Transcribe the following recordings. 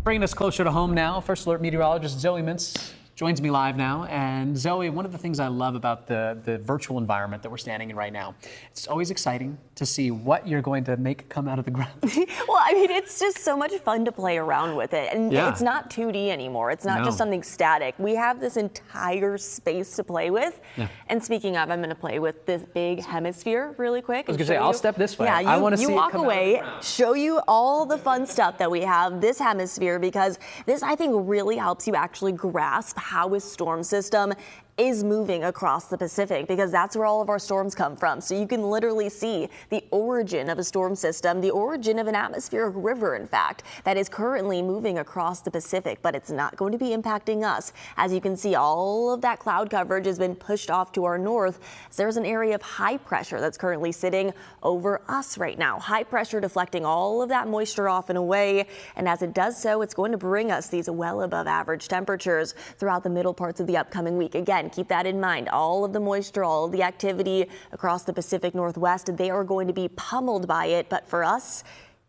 Bringing us closer to home now, First Alert meteorologist Zoe Mintz joins me live now. And Zoe, one of the things I love about the virtual environment that we're standing in right now, it's always exciting to see what you're going to make come out of the ground. Well, I mean, it's just so much fun to play around with it. And it's not 2D anymore. It's not just something static. We have this entire space to play with. Yeah. And speaking of, I'm going to play with this big hemisphere really quick. I was going to say, I'll step this way. Yeah, I want to see walk away, show you all the fun stuff that we have this hemisphere, because this, I think, really helps you actually grasp how a storm system is moving across the Pacific, because that's where all of our storms come from. So you can literally see the origin of a storm system, the origin of an atmospheric river, in fact, that is currently moving across the Pacific, but it's not going to be impacting us. As you can see, all of that cloud coverage has been pushed off to our north. So there's an area of high pressure that's currently sitting over us right now. High pressure deflecting all of that moisture off and away. And as it does so, it's going to bring us these well above average temperatures throughout the middle parts of the upcoming week. Again, keep that in mind. All of the moisture, all of the activity across the Pacific Northwest, they are going to be pummeled by it. But for us,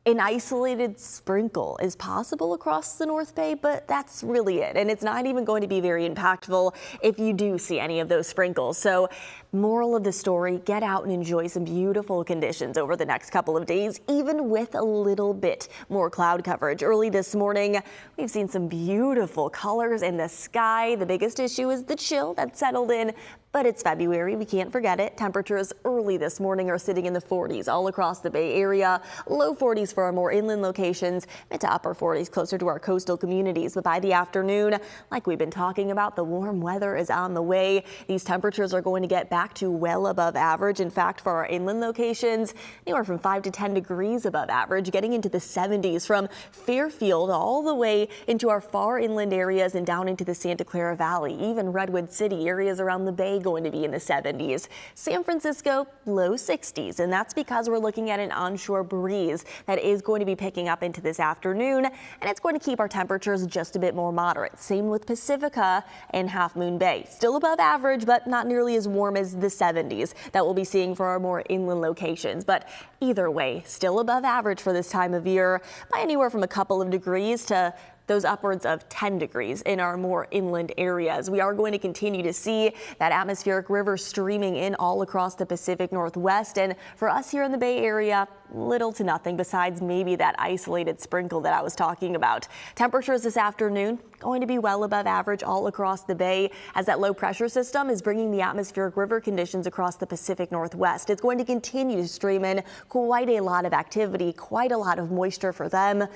an isolated sprinkle is possible across the North Bay, but that's really it. And it's not even going to be very impactful if you do see any of those sprinkles. So moral of the story, get out and enjoy some beautiful conditions over the next couple of days, even with a little bit more cloud coverage. Early this morning, we've seen some beautiful colors in the sky. The biggest issue is the chill that settled in, but it's February. We can't forget it. Temperatures early this morning are sitting in the 40s all across the Bay Area. Low 40s for our more inland locations, mid to upper 40s closer to our coastal communities. But by the afternoon, like we've been talking about, the warm weather is on the way. These temperatures are going to get back to well above average. In fact, for our inland locations, anywhere from 5 to 10 degrees above average, getting into the 70s from Fairfield all the way into our far inland areas and down into the Santa Clara Valley. Even Redwood City, areas around the Bay, going to be in the 70s. San Francisco, low 60s, and that's because we're looking at an onshore breeze that is going to be picking up into this afternoon, and it's going to keep our temperatures just a bit more moderate. Same with Pacifica and Half Moon Bay. Still above average, but not nearly as warm as the 70s that we'll be seeing for our more inland locations. But either way, still above average for this time of year by anywhere from a couple of degrees to those upwards of 10 degrees in our more inland areas. We are going to continue to see that atmospheric river streaming in all across the Pacific Northwest. And for us here in the Bay Area, little to nothing besides maybe that isolated sprinkle that I was talking about. Temperatures this afternoon going to be well above average all across the Bay, as that low pressure system is bringing the atmospheric river conditions across the Pacific Northwest. It's going to continue to stream in quite a lot of activity, quite a lot of moisture for them.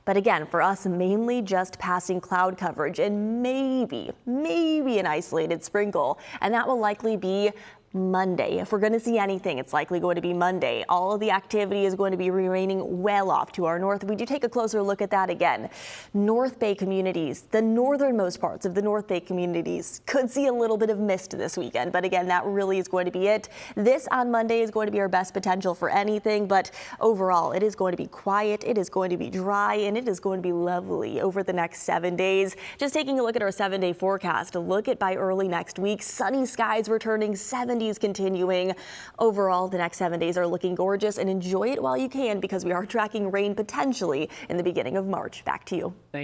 But again, for us, mainly just passing cloud coverage and maybe an isolated sprinkle. And that will likely be Monday. If we're going to see anything, it's likely going to be Monday. All of the activity is going to be remaining well off to our north. We do take a closer look at that again. North Bay communities, the northernmost parts of the North Bay communities could see a little bit of mist this weekend. But again, that really is going to be it. This on Monday is going to be our best potential for anything. But overall, it is going to be quiet. It is going to be dry, and it is going to be lovely over the next 7 days. Just taking a look at our 7-day forecast, a look at by early next week, sunny skies returning, 70s continuing. Overall, the next 7 days are looking gorgeous, and enjoy it while you can, because we are tracking rain potentially in the beginning of March. Back to you. Thank you.